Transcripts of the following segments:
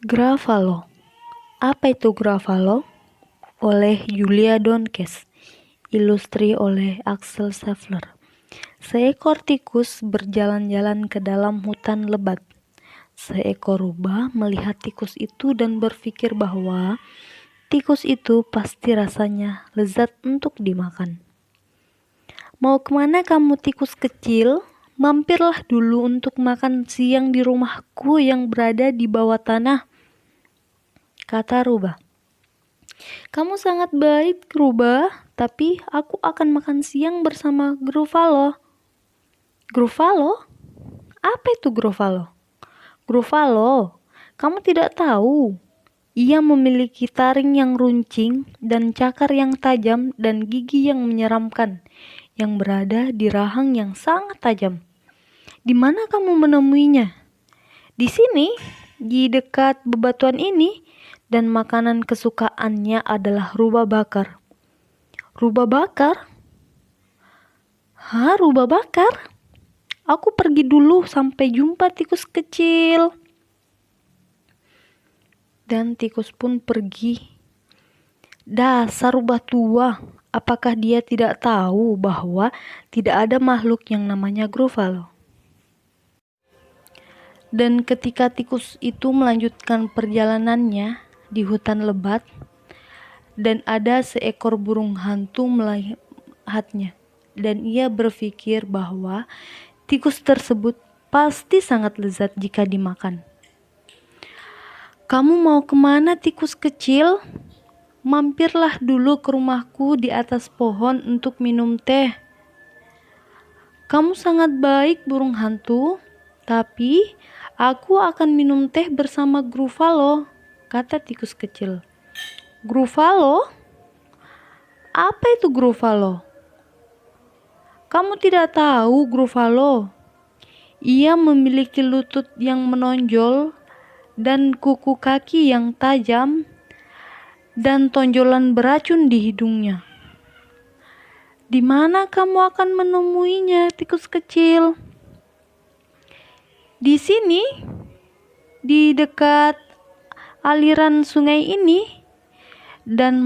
Gruffalo. Apa itu Gruffalo? Oleh Julia Donkes. Ilustri oleh Axel Scheffler. Seekor tikus berjalan-jalan ke dalam hutan lebat. Seekor rubah melihat tikus itu dan berpikir bahwa tikus itu pasti rasanya lezat untuk dimakan. "Mau kemana kamu, tikus kecil? Mampirlah dulu untuk makan siang di rumahku yang berada di bawah tanah," kata rubah. "Kamu sangat baik, rubah, tapi aku akan makan siang bersama Gruffalo." "Gruffalo? Apa itu Gruffalo?" "Gruffalo, kamu tidak tahu. Ia memiliki taring yang runcing dan cakar yang tajam dan gigi yang menyeramkan yang berada di rahang yang sangat tajam. Di mana kamu menemuinya?" "Di sini, di dekat bebatuan ini, dan makanan kesukaannya adalah rubah bakar." "Rubah bakar? Hah, rubah bakar? Aku pergi dulu, sampai jumpa, tikus kecil." Dan tikus pun pergi. Dasar rubah tua, apakah dia tidak tahu bahwa tidak ada makhluk yang namanya Gruffalo? Dan ketika tikus itu melanjutkan perjalanannya di hutan lebat, dan ada seekor burung hantu melihatnya, dan ia berpikir bahwa tikus tersebut pasti sangat lezat jika dimakan. "Kamu mau kemana, tikus kecil? Mampirlah dulu ke rumahku di atas pohon untuk minum teh." "Kamu sangat baik, burung hantu, tapi aku akan minum teh bersama Gruffalo," kata tikus kecil. "Gruffalo? Apa itu Gruffalo?" "Kamu tidak tahu Gruffalo? Ia memiliki lutut yang menonjol dan kuku kaki yang tajam dan tonjolan beracun di hidungnya." "Di mana kamu akan menemuinya, tikus kecil?" "Di sini, di dekat aliran sungai ini, dan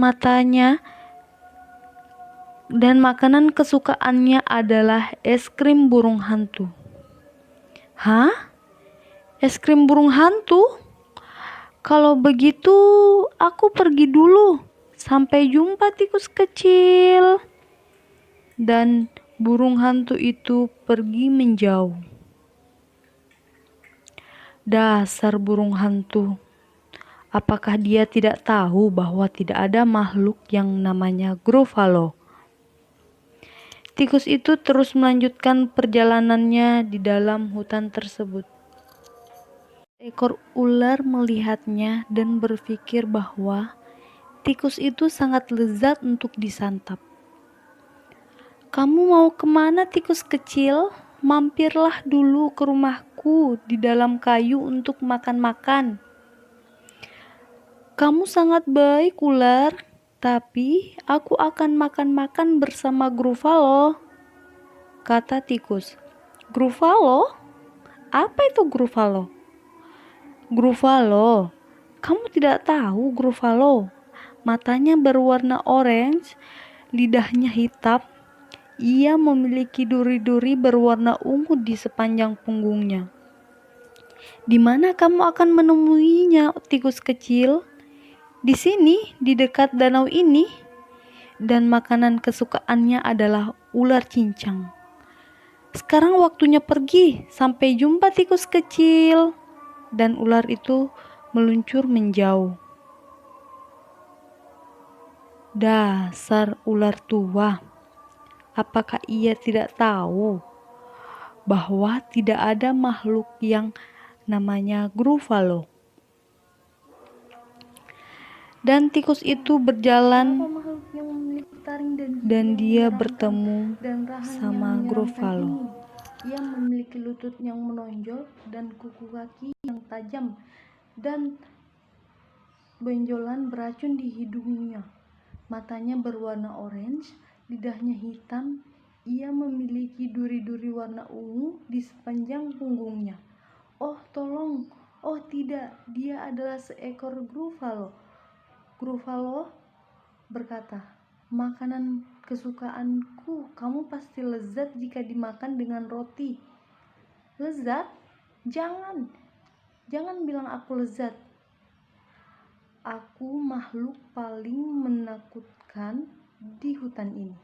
makanan kesukaannya adalah es krim burung hantu." "Hah? Es krim burung hantu? Kalau begitu, aku pergi dulu. Sampai jumpa, tikus kecil." Dan burung hantu itu pergi menjauh. Dasar burung hantu, apakah dia tidak tahu bahwa tidak ada makhluk yang namanya Gruffalo? Tikus itu terus melanjutkan perjalanannya di dalam hutan tersebut. Seekor ular melihatnya dan berpikir bahwa tikus itu sangat lezat untuk disantap. "Kamu mau kemana, tikus kecil? Mampirlah dulu ke rumahku di dalam kayu untuk makan-makan." "Kamu sangat baik, ular, tapi aku akan makan-makan bersama Gruffalo," kata tikus. "Gruffalo? Apa itu Gruffalo?" "Gruffalo, kamu tidak tahu Gruffalo? Matanya berwarna orange, lidahnya hitam. Ia memiliki duri-duri berwarna ungu di sepanjang punggungnya." "Di mana kamu akan menemuinya, tikus kecil?" "Di sini, di dekat danau ini, dan makanan kesukaannya adalah ular cincang." "Sekarang waktunya pergi. Sampai jumpa, tikus kecil." Dan ular itu meluncur menjauh. Dasar ular tua, apakah ia tidak tahu bahwa tidak ada makhluk yang namanya Gruffalo? Dan tikus itu berjalan, dan dia bertemu sama Gruffalo. Ia memiliki lutut yang menonjol dan kuku kaki yang tajam dan benjolan beracun di hidungnya. Matanya berwarna orange, lidahnya hitam. Ia memiliki duri-duri warna ungu di sepanjang punggungnya. "Oh, tolong, Oh tidak, dia adalah seekor Gruffalo. Gruffalo berkata, makanan kesukaanku, kamu pasti lezat jika dimakan dengan roti. Lezat? Jangan bilang aku lezat. Aku makhluk paling menakutkan di hutan ini.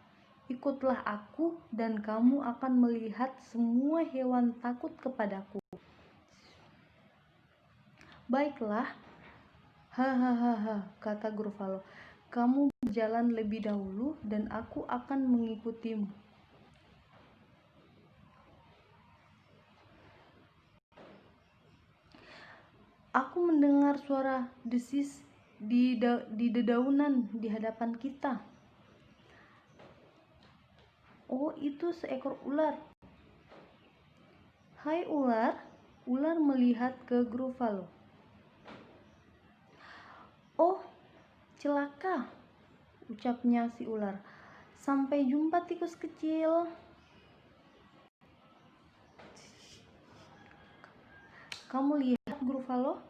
Ikutlah aku dan kamu akan melihat semua hewan takut kepadaku. Baiklah, hahaha, kata Gruffalo. Kamu berjalan lebih dahulu dan aku akan mengikutimu. Aku mendengar suara desis di dedaunan di hadapan kita. Oh, itu seekor ular. Hai ular. Ular melihat ke Gruffalo. Oh, celaka, ucapnya si ular. Sampai jumpa tikus kecil. Kamu lihat Gruffalo?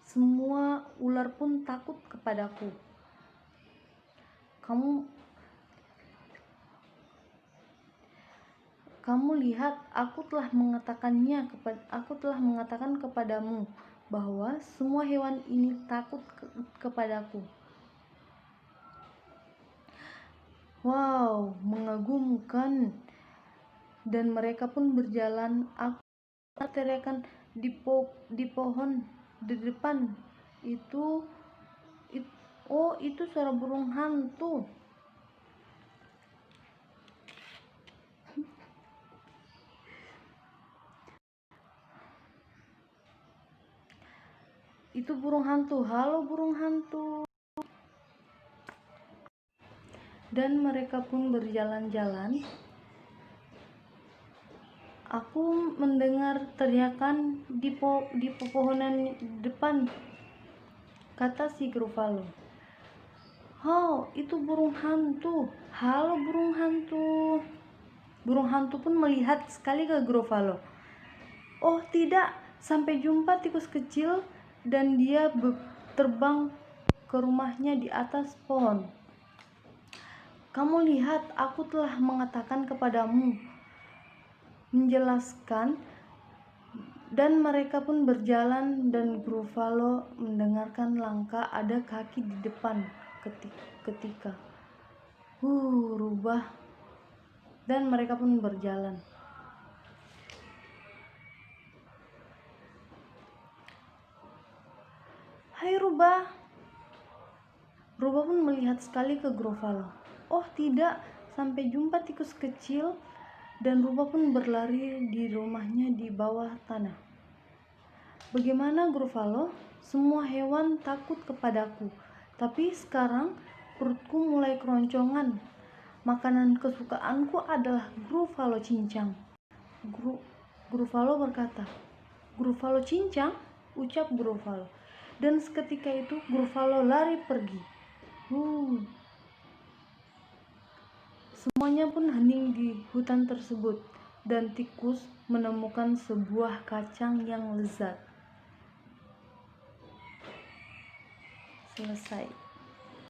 Semua ular pun takut kepadaku. Kamu lihat, aku telah mengatakan kepadamu bahwa semua hewan ini takut kepadaku. Wow, mengagumkan. Dan mereka pun berjalan. Aku teriakan di pohon di depan. Itu suara burung hantu. Itu burung hantu. Halo burung hantu. Dan mereka pun berjalan-jalan. Aku mendengar teriakan di pepohonan depan, kata si Gruffalo. Oh, itu burung hantu. Halo burung hantu. Burung hantu pun melihat sekali ke Gruffalo. Oh tidak, sampai jumpa tikus kecil. Dan dia terbang ke rumahnya di atas pohon. Kamu lihat, aku telah mengatakan kepadamu, menjelaskan. Dan mereka pun berjalan dan Gruffalo mendengarkan langkah ada kaki di depan ketika rubah. Dan mereka pun berjalan. Hai Rubah. Rubah pun melihat sekali ke Gruffalo. Oh tidak, sampai jumpa tikus kecil. Dan Rubah pun berlari di rumahnya di bawah tanah. Bagaimana Gruffalo? Semua hewan takut kepadaku. Tapi sekarang perutku mulai keroncongan. Makanan kesukaanku adalah Gruffalo cincang. Gruffalo berkata. Gruffalo cincang? Ucap Gruffalo. Dan seketika itu Gruffalo lari pergi. Semuanya pun hening di hutan tersebut. Dan tikus menemukan sebuah kacang yang lezat. Selesai.